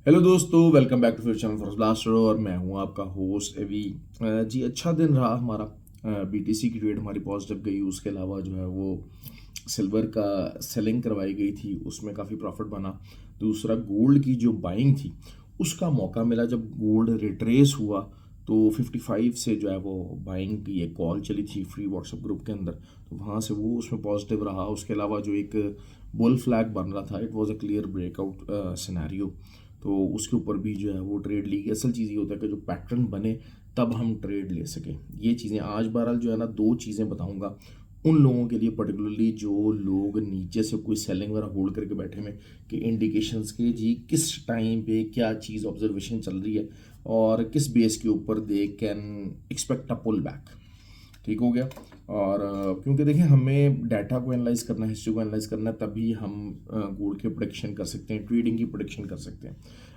Hello दोस्तों, welcome back to फिर channel for blaster. और मैं हूं आपका होस्ट एवी। जी, अच्छा दिन रहा हमारा। बीटीसी की ट्रेड हमारी पॉजिटिव गई। उसके अलावा जो है वो सिल्वर का सेलिंग करवाई गई थी, उसमें काफ़ी प्रॉफिट बना। दूसरा, गोल्ड की जो बाइंग थी उसका मौका मिला। जब गोल्ड रिट्रेस हुआ तो 55 से जो है वो बाइंग की एक कॉल चली थी फ्री व्हाट्सएप ग्रुप के अंदर, तो वहाँ से वो उसमें पॉजिटिव रहा। उसके अलावा जो एक बुल फ्लैग बन रहा था, it was a clear breakout scenario, तो उसके ऊपर भी जो है वो ट्रेड ली। असल चीज़ ये होता है कि जो पैटर्न बने तब हम ट्रेड ले सकें। ये चीज़ें आज बहरहाल जो है ना, दो चीज़ें बताऊंगा उन लोगों के लिए पर्टिकुलरली जो लोग नीचे से कोई सेलिंग वगैरह होल्ड करके बैठे में, कि इंडिकेशंस के जी किस टाइम पे क्या चीज़ ऑब्जर्वेशन चल रही है और किस बेस के ऊपर they can expect a pull back. ठीक हो गया। और क्योंकि देखिए, हमें डाटा को एनालाइज करना है, हिस्ट्री को एनालाइज करना है, तभी हम गोल्ड की प्रोडिक्शन कर सकते हैं, ट्रेडिंग की प्रोडिक्शन कर सकते हैं।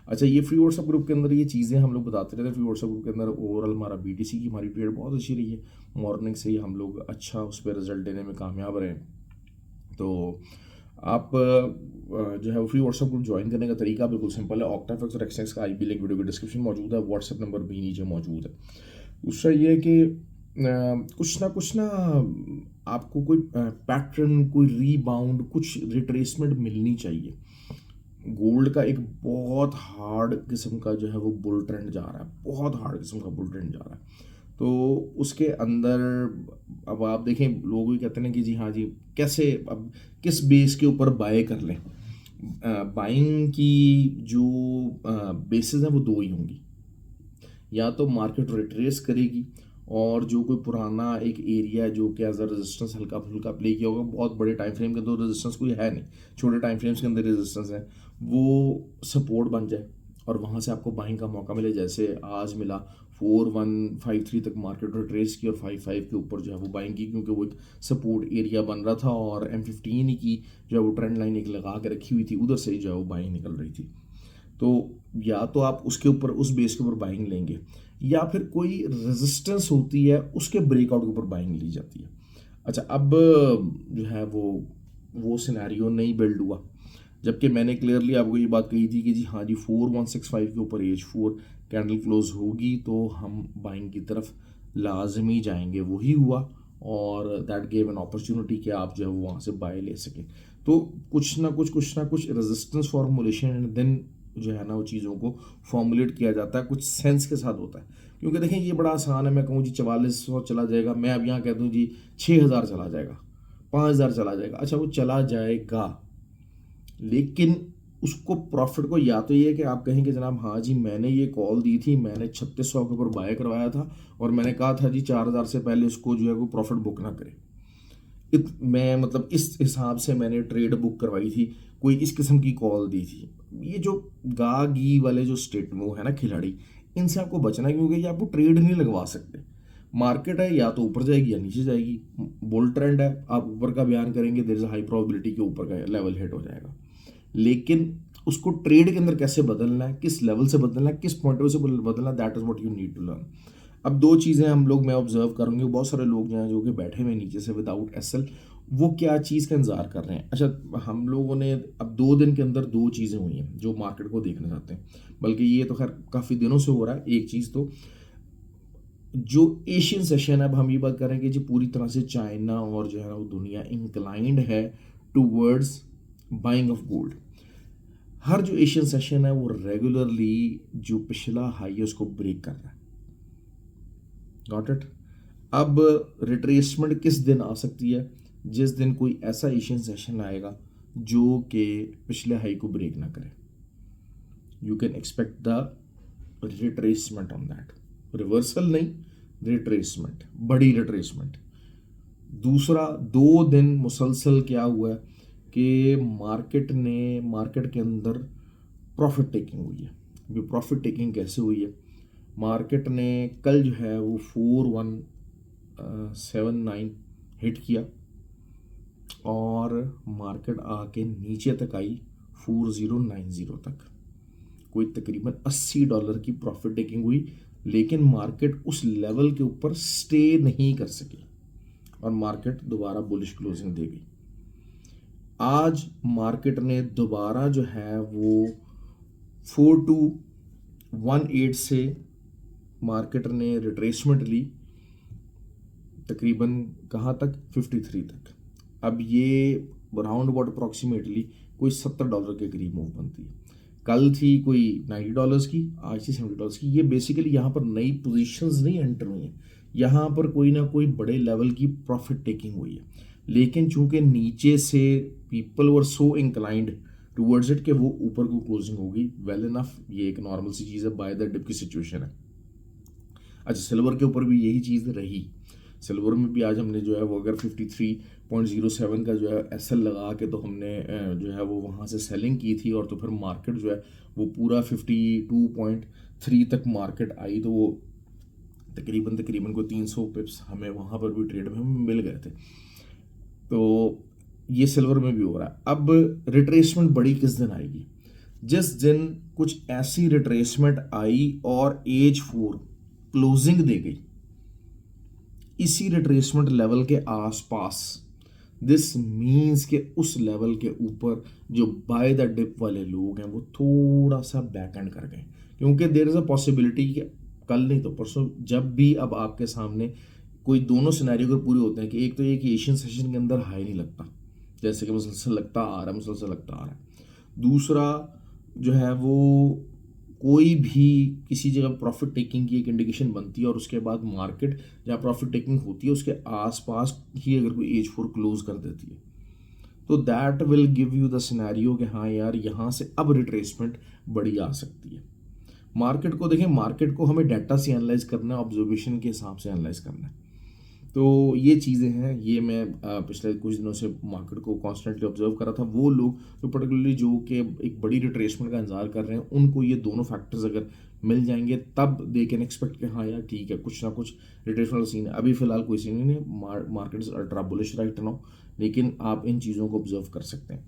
अच्छा, ये फ्री व्हाट्सएप ग्रुप के अंदर ये चीज़ें हम लोग बताते रहते हैं। फ्री व्हाट्सएप ग्रुप के अंदर ओवरऑल हमारा बीटीसी की हमारी ट्रेड बहुत अच्छी रही है। मॉर्निंग से ही हम लोग अच्छा उस पर रिजल्ट देने में कामयाब रहे। तो आप जो है वो फ्री व्हाट्सएप ग्रुप ज्वाइन करने का तरीका बिल्कुल सिंपल है। ऑक्टाफेक्स और एक्सएक्स का आईपी लिंक वीडियो के डिस्क्रिप्शन में मौजूद है, व्हाट्सएप नंबर भी नीचे मौजूद है। दूसरा ये है कि कुछ ना आपको कोई पैटर्न, कोई रीबाउंड, कुछ रिट्रेसमेंट मिलनी चाहिए। गोल्ड का एक बहुत हार्ड किस्म का जो है वो बुल ट्रेंड जा रहा है, बहुत हार्ड किस्म का बुल ट्रेंड जा रहा है। तो उसके अंदर अब आप देखें, लोग भी कहते हैं कि जी हाँ जी, कैसे अब किस बेस के ऊपर बाय कर लें। बाइंग की जो बेसिस हैं वो दो ही होंगी। या तो मार्केट रिट्रेस करेगी और जो कोई पुराना एक एरिया जो कि एज अ रेजिस्टेंस हल्का फुल्का प्ले किया होगा, बहुत बड़े टाइम फ्रेम के अंदर रेजिस्टेंस कोई है नहीं, छोटे टाइम फ्रेम्स के अंदर रेजिस्टेंस है, वो सपोर्ट बन जाए और वहाँ से आपको बाइंग का मौका मिले। जैसे आज मिला, 4153 तक मार्केट रिट्रेस की और 55 के ऊपर जो है वो बाइंग की, क्योंकि वो एक सपोर्ट एरिया बन रहा था और M15 की जो है वो ट्रेंड लाइन एक लगा के रखी हुई थी, उधर से ही जो है वो बाइंग निकल रही थी। तो या तो आप उसके ऊपर, उस बेस के ऊपर बाइंग लेंगे, या फिर कोई रेजिस्टेंस होती है उसके ब्रेकआउट के ऊपर बाइंग ली जाती है। अच्छा, अब जो है वो सिनेरियो नहीं बिल्ड हुआ, जबकि मैंने क्लियरली आपको ये बात कही थी कि जी हाँ जी, 4165 के ऊपर H4 कैंडल क्लोज होगी तो हम बाइंग की तरफ लाजमी जाएंगे। वही हुआ और दैट गेव एन अपॉर्चुनिटी कि आप जो है वो वहाँ से बाय ले सकें। तो कुछ ना कुछ रेजिस्टेंस फॉर्मुलेशन एंड देन जो है ना वो चीज़ों को फॉर्मुलेट किया जाता है, कुछ सेंस के साथ होता है। क्योंकि देखें, ये बड़ा आसान है, मैं कहूँ जी 4400 चला जाएगा, मैं अब यहाँ कह दूँ जी 6000 चला जाएगा, 5000 चला जाएगा। अच्छा, वो चला जाएगा, लेकिन उसको प्रॉफिट को, या तो ये है कि आप कहें कि जनाब हाँ जी, मैंने ये कॉल दी थी, मैंने 3600 के ऊपर बाय करवाया था और मैंने कहा था जी 4000 से पहले उसको जो है वो प्रॉफिट बुक ना करे। मैं मतलब इस हिसाब से मैंने ट्रेड बुक करवाई थी, कोई इस किस्म की कॉल दी थी। ये जो गा गी वाले जो स्टेट में वो है ना खिलाड़ी, इनसे आपको बचना है, क्योंकि ये आपको ट्रेड नहीं लगवा सकते। मार्केट है, या तो ऊपर जाएगी या नीचे जाएगी। बुल ट्रेंड है, आप ऊपर का बयान करेंगे, देयर इज हाई प्रोबेबिलिटी के ऊपर का लेवल हिट हो जाएगा। लेकिन उसको ट्रेड के अंदर कैसे बदलना है, किस लेवल से बदलना है, किस पॉइंट से बदलना है, that is what you need to learn. अब दो चीज़ें हम लोग, मैं ऑब्जर्व करूँगी, बहुत सारे लोग जो हैं जो कि बैठे हुए नीचे से विदाउट एसएल, वो क्या चीज़ का इंतजार कर रहे हैं। अच्छा, हम लोगों ने अब 2 दिन के अंदर दो चीज़ें हुई हैं जो मार्केट को देखना चाहते हैं, बल्कि ये तो खैर काफ़ी दिनों से हो रहा है। एक चीज़ तो जो एशियन सेशन है, अब हम ये बात करें कि जी पूरी तरह से चाइना और जो है ना वो दुनिया इंक्लाइंड है टूवर्ड्स बाइंग ऑफ गोल्ड। हर जो एशियन सेशन है वो रेगुलरली जो पिछला हाई है उसको ब्रेक कर रहा है। Got it. अब रिट्रेसमेंट किस दिन आ सकती है? जिस दिन कोई ऐसा एशियन सेशन आएगा जो कि पिछले हाई को ब्रेक ना करे, you can expect the retracement on that. Reversal नहीं, रिट्रेसमेंट, बड़ी रिट्रेसमेंट। दूसरा, 2 दिन मुसलसल क्या हुआ है कि मार्केट के अंदर प्रॉफिट टेकिंग हुई है। अभी प्रॉफिट टेकिंग कैसे हुई है? मार्केट ने कल जो है वो 4179 हिट किया और मार्केट आके नीचे तक आई 4090 तक। कोई तकरीबन $80 की प्रॉफिट टेकिंग हुई, लेकिन मार्केट उस लेवल के ऊपर स्टे नहीं कर सकी और मार्केट दोबारा बुलिश क्लोजिंग दे गई। आज मार्केट ने दोबारा जो है वो 4218 से मार्केट ने रिट्रेसमेंट ली तकरीबन कहाँ तक, 53 तक। अब ये राउंड अबाउट अप्रॉक्सीमेटली कोई $70 के करीब मूव बनती है। कल थी कोई $90 की, आज थी $70 की। ये बेसिकली यहाँ पर नई पोजीशंस नहीं एंटर हुई हैं, यहाँ पर कोई ना कोई बड़े लेवल की प्रॉफिट टेकिंग हुई है। लेकिन चूंकि नीचे से people were so inclined towards it कि वो ऊपर को क्लोजिंग होगी, वेल इनफ, ये एक नॉर्मल सी चीज़ है, बाय द डिप की सिचुएशन है। अच्छा, सिल्वर के ऊपर भी यही चीज़ रही। सिल्वर में भी आज हमने जो है वो अगर 53.07 का जो है एसएल लगा के तो हमने जो है वो वहाँ से सेलिंग की थी, और तो फिर मार्केट जो है वो पूरा 52.3 तक मार्केट आई, तो वो तकरीबन को 300 पिप्स हमें वहाँ पर भी ट्रेड में हमें मिल गए थे। तो ये सिल्वर में भी हो रहा है। अब रिट्रेसमेंट बड़ी किस दिन आएगी? जिस दिन कुछ ऐसी रिट्रेसमेंट आई और एज 4 क्लोजिंग दे गई इसी रिट्रेसमेंट लेवल के आसपास, दिस मीन्स के उस लेवल के ऊपर जो बाय द डिप वाले लोग हैं वो थोड़ा सा बैक एंड कर गए, क्योंकि देयर इज अ पॉसिबिलिटी कि कल नहीं तो परसों जब भी अब आपके सामने कोई दोनों सिनेरियो अगर पूरे होते हैं कि एक तो ये कि एशियन सेशन के अंदर हाई नहीं लगता, जैसे कि मुसलसल लगता आ रहा है, मुसलसल लगता आ रहा है। दूसरा जो है वो कोई भी किसी जगह प्रॉफिट टेकिंग की एक इंडिकेशन बनती है और उसके बाद मार्केट जहाँ प्रॉफिट टेकिंग होती है उसके आसपास ही अगर कोई एज 4 क्लोज कर देती है तो that will give you the scenario कि हाँ यार यहाँ से अब रिट्रेसमेंट बड़ी आ सकती है। मार्केट को देखें, मार्केट को हमें डाटा से एनालाइज करना है, ऑब्जर्वेशन के हिसाब से एनालाइज करना है। तो ये चीज़ें हैं, ये मैं पिछले कुछ दिनों से मार्केट को कॉन्स्टेंटली ऑब्जर्व कर रहा था। वो लोग जो पर्टिकुलरली जो कि एक बड़ी रिट्रेसमेंट का इंतजार कर रहे हैं, उनको ये दोनों फैक्टर्स अगर मिल जाएंगे तब दे कैन एक्सपेक्ट कि हाँ यार ठीक है, कुछ ना कुछ रिट्रेसमेंट सीन है। अभी फिलहाल कोई सीन नहीं है, market is ultra bullish right now, लेकिन आप इन चीज़ों को ऑब्जर्व कर सकते हैं।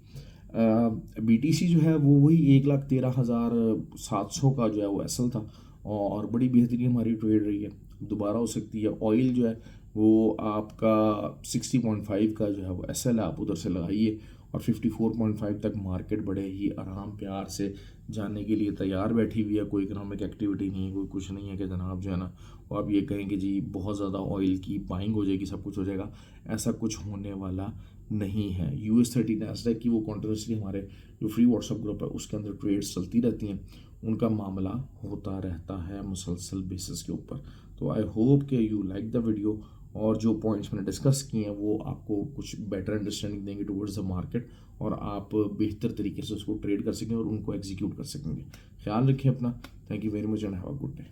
BTC जो है वो वही 1,13,700 का जो है वो एसएल था और बड़ी बेहतरीन हमारी ट्रेड रही है, दोबारा हो सकती है। ऑयल जो है वो आपका 60.5 का जो है वो एसएल है, आप उधर से लगाइए और 54.5 तक मार्केट बड़े ही आराम प्यार से जाने के लिए तैयार बैठी हुई है। कोई इकोनॉमिक एक्टिविटी नहीं है, कोई कुछ नहीं है कि जनाब जो है ना वो आप ये कहें कि जी बहुत ज़्यादा ऑयल की बाइंग हो जाएगी, सब कुछ हो जाएगा, ऐसा कुछ होने वाला नहीं है। US30 नैस्डैक की वो कॉन्टिन्यूसली हमारे जो फ्री व्हाट्सएप ग्रुप है उसके अंदर ट्रेड्स चलती रहती हैं, उनका मामला होता रहता है मुसलसल बेसिस के ऊपर। तो आई होप कि यू लाइक द वीडियो और जो पॉइंट्स मैंने डिस्कस किए हैं वो आपको कुछ बेटर अंडरस्टैंडिंग देंगे टुवर्ड्स द मार्केट और आप बेहतर तरीके से उसको ट्रेड कर सकें और उनको एग्जीक्यूट कर सकेंगे। ख्याल रखें अपना। Thank you very much and have a good day.